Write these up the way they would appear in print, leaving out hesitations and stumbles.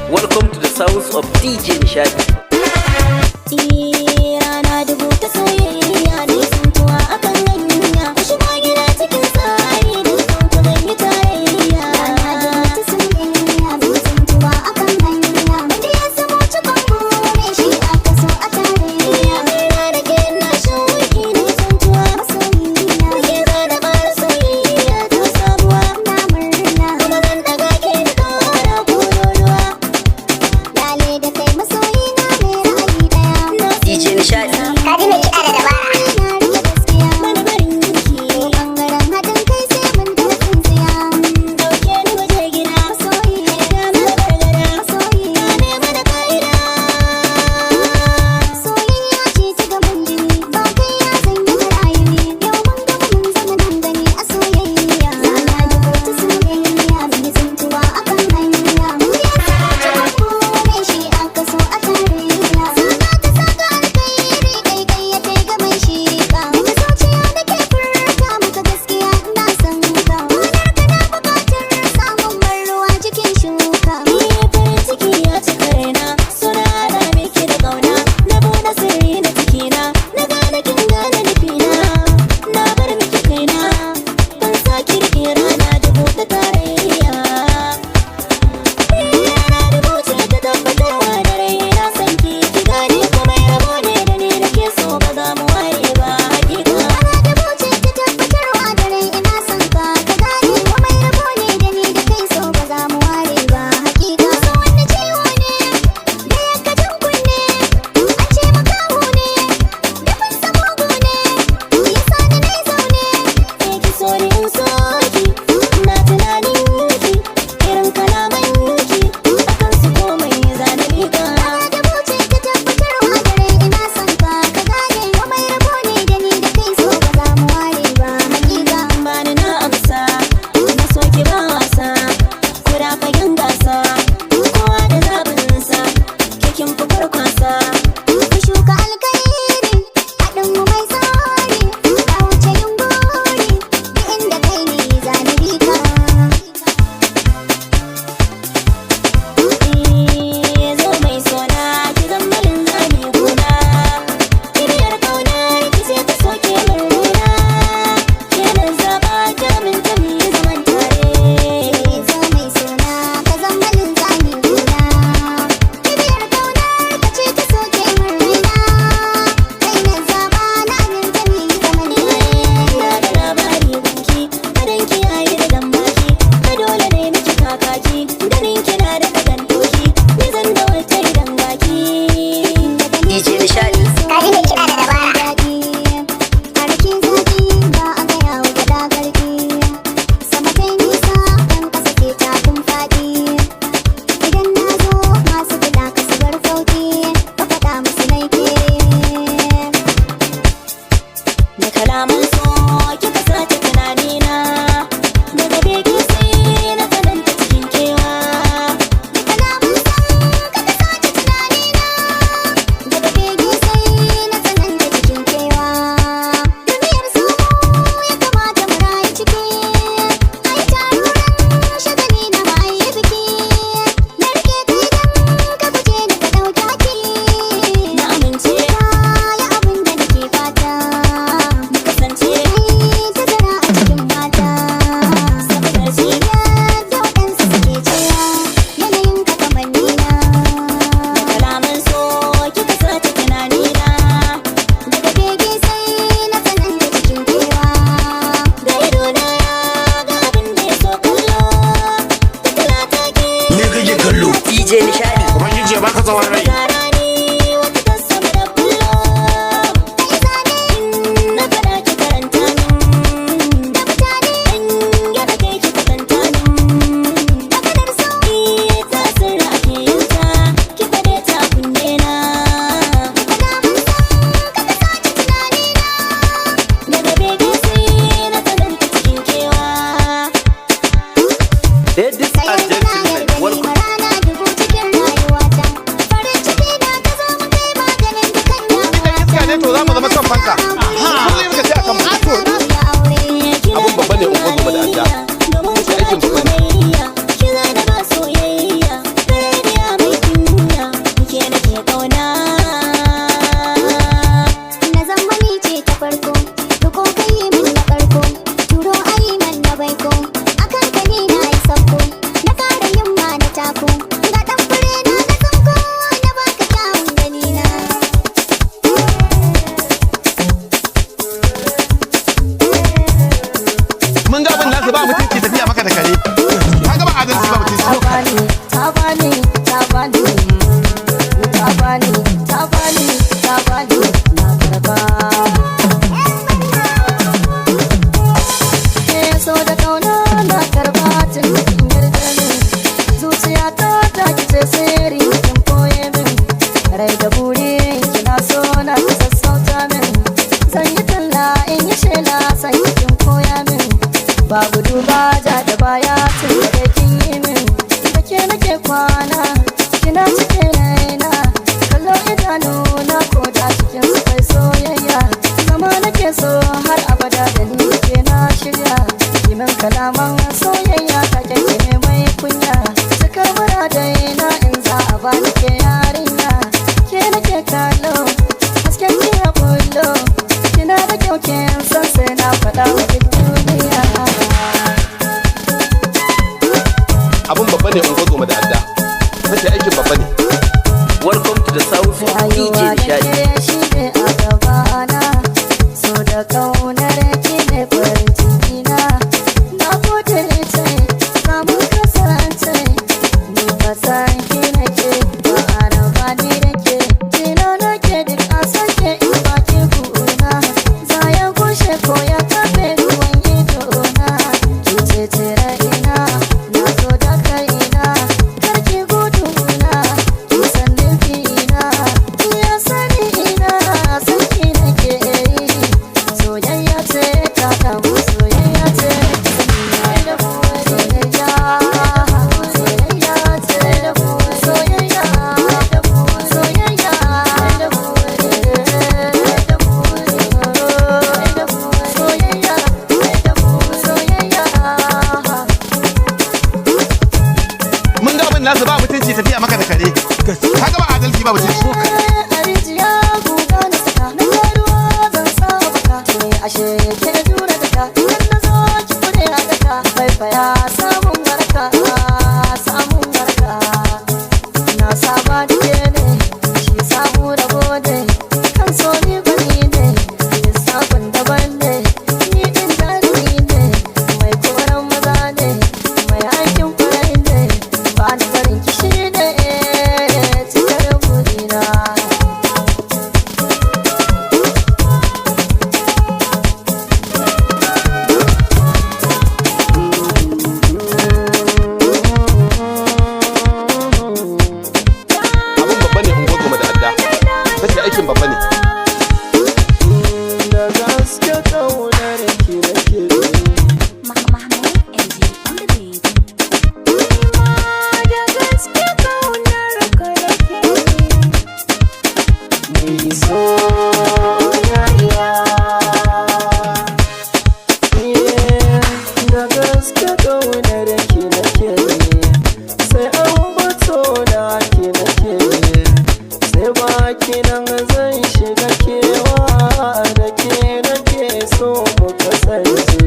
Welcome to the sounds of DJ Nishadi. Rana dubu ta soyayya ne suntuwa akan hanya. Ku shigo gida cikin tsari da ku zan yi tarayya. Rana dubu ta soyayya ne suntuwa akan hanya. Wanda ya samu cikon buri shi aka so a tarayya. Mira da ke na shauki ne suntuwa masoyiya. Kuke zana mara soyayya ta sabuwa na murna. Kuma zan daga ke da kara kololuwa. Lale da kai masoyina ne ra'ayi daya. DJ Nishadi. Kaji mai kiɗa da dabara. DJ Nishadi. Ubangiji ya baka tsawon rai. Ladies and gentlemen, welcome. Babu duba ja da baya tun da kin yi min da ke nake kwana kina cikin raina kallo idanu na koda cikin su kai soyayya zama nake so har abada da ni ke na shirya kimin kalaman soyayya ka kake mai kunya cikar muradai na in za a bani ke yarinya ke nake kallo hasken kiya kullo kina da kyau kin san sai na faɗa wa duk duniya. Abun babba ne ungozo da adda nake aikin babba ne. Welcome to the South of DJ Nishadi. Shi ne a gabana so da kaunar ki ne farin ciki na gode ce samun kasance ni ba san ki nake ba ana ba ni nake tina nake duk a sake in ba ki kuna za ya gushe ko ya kafe ruwan ido na ki ce tira ina na zo da kaina karki gudu na ki san nufi ina ya sani ina san ki nake yi soyayya ce ta damu soyayya ce da soyayya soyayya ce da soyayya da soyayya da Mun ga abin nasu ba mutunci tafiya maka da kare. Ka ga ba adalci ba mutunci. Arijiya guga na saka na ruwa zan sa baka ne ashe ke jura daka idan na zo ki kure a daka faifaya samun barka na saba da ke ne shi samu rabo ne kan so ni bani ne lissafin daban ne ni din jarumi ne mai koran maza ne mai aikin farai ne ba ni farin kishi ne cikar burina. Abun babba ne ungozo da adda nake aikin babba ne. Da gaske kaunar ki nake mai soyayya. Da gaske kaunar ki nake sai an bato da ki nake sai baki nan zan shiga kewa da ke nake so mu kasance.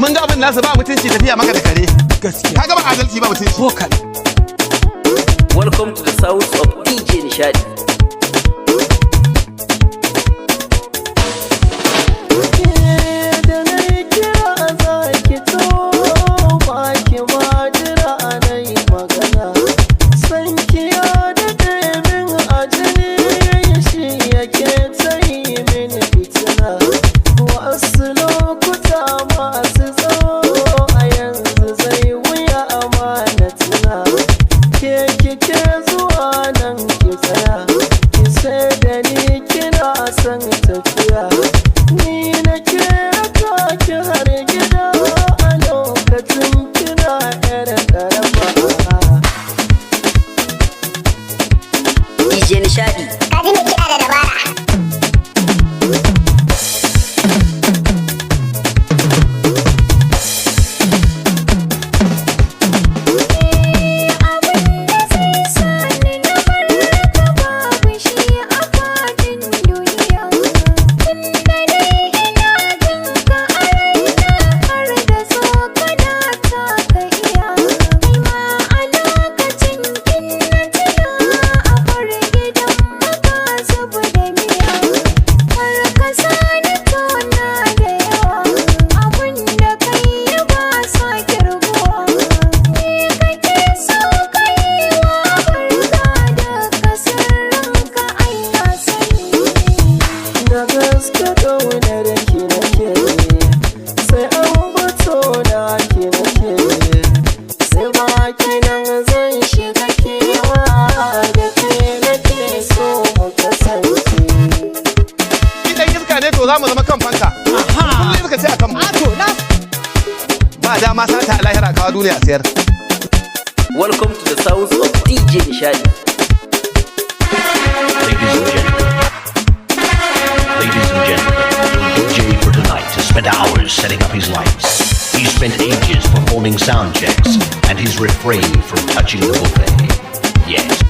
Mun ga abin nasu ba mutunci tafiya maka da kare. Ka ga ba adalci ba mutunci. Welcome to the South of DJ Nishadi. Da na yi kira za ki to ba ki ma jira na yi magana. San ki ya daɗe min a jini shi yake ta yi min fitina. Wasu lokuta masu tsawo a yanzu zai wuya amana tuna. Ke kike zuwa nan ki tsaya takardu ne a sayar. Welcome to the sounds of DJ Nishadi. Ladies and gentlemen, the DJ for tonight has spent hours setting up his lights. He's spent ages performing sound checks, and he's refrained from touching the buffet. Yes.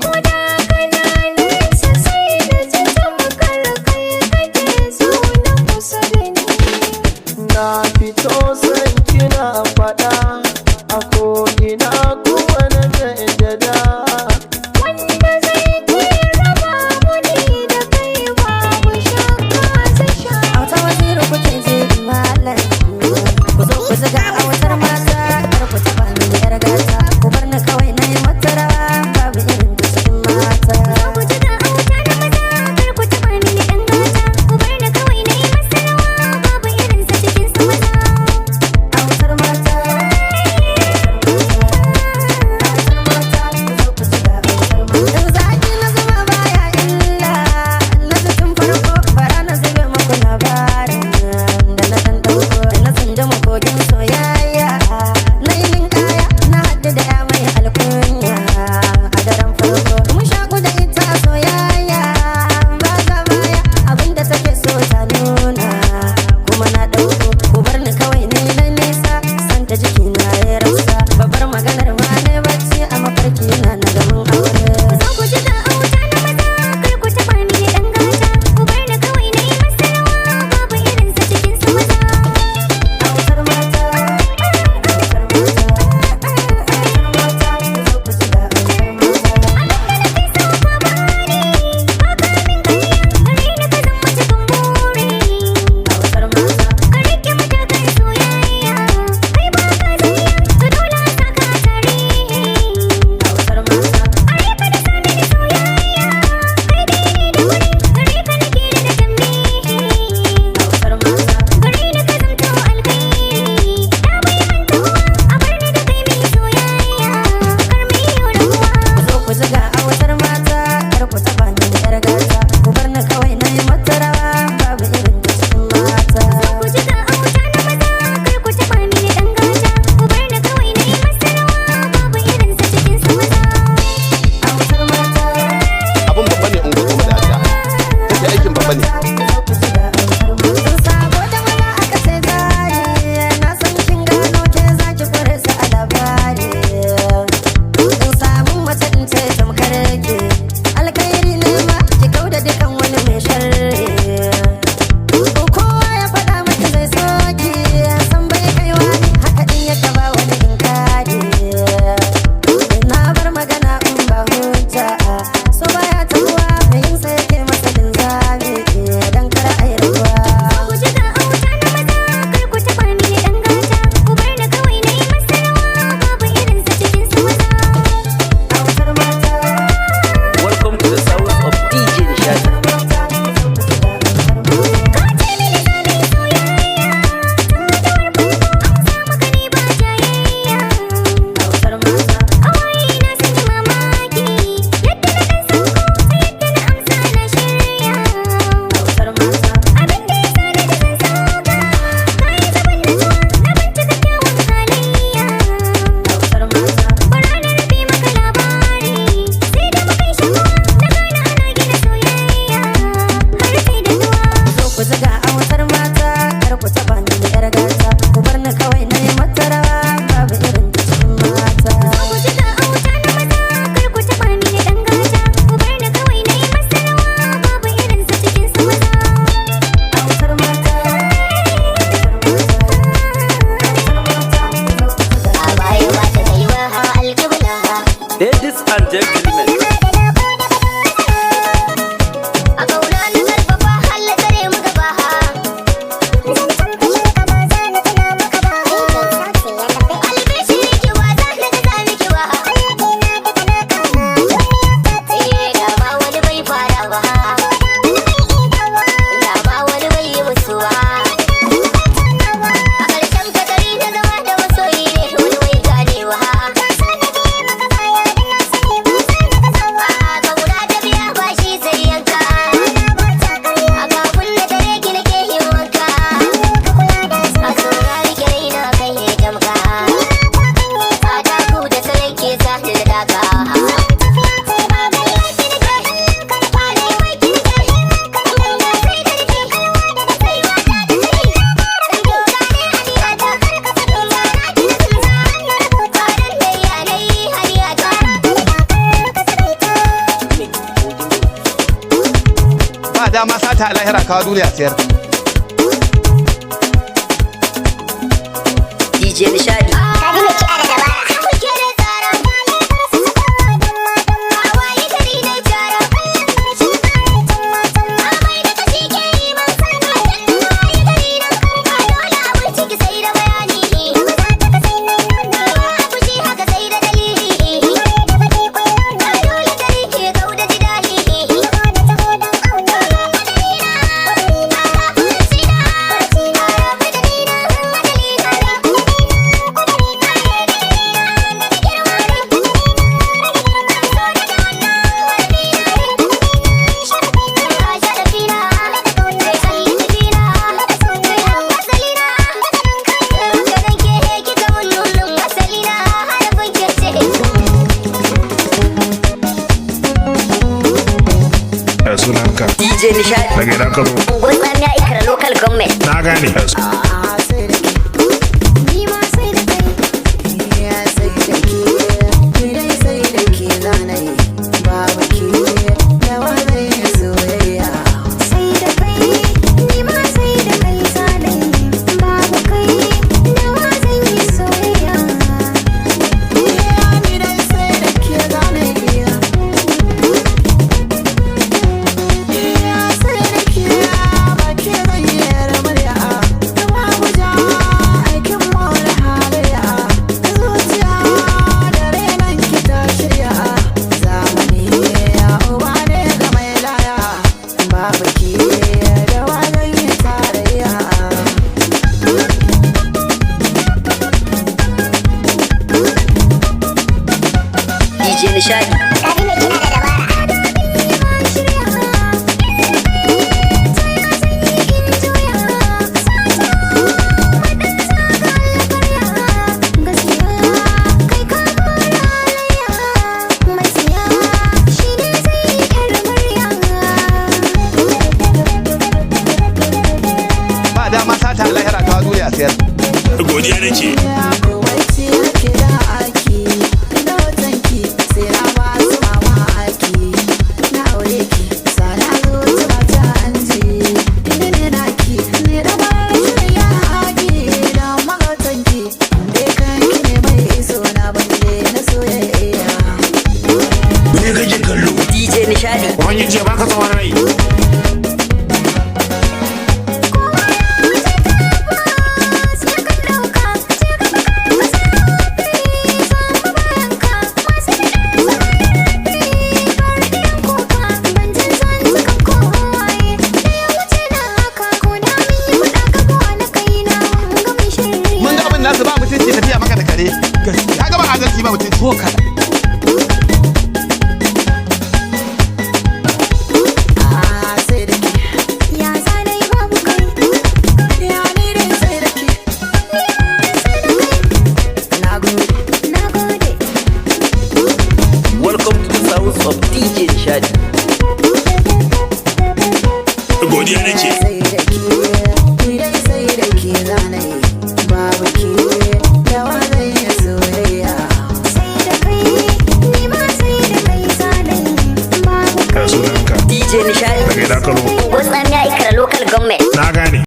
Ko da kana nesa sai da ta tamkar kai ba dama sata a lahira kawo duniya siyar. DJ Nishadi. Sunanka DJ Nishadi. daga ina ka zo? Unguwar Tsamiya Ikra Local Government. Na gane. DJ Nishadi. Ba dama sata a lahira kawo duniya siyar. Godiya nake. Me kake kallo? DJ Nishadi. Wani ce baka tsawon rai. Mun ga abin nasu ba mutunci tafiya maka da kare. Ka ga ba adalci ba mutunci. Ko kada. Welcome to the sounds of DJ Nishadi. Godiya nake.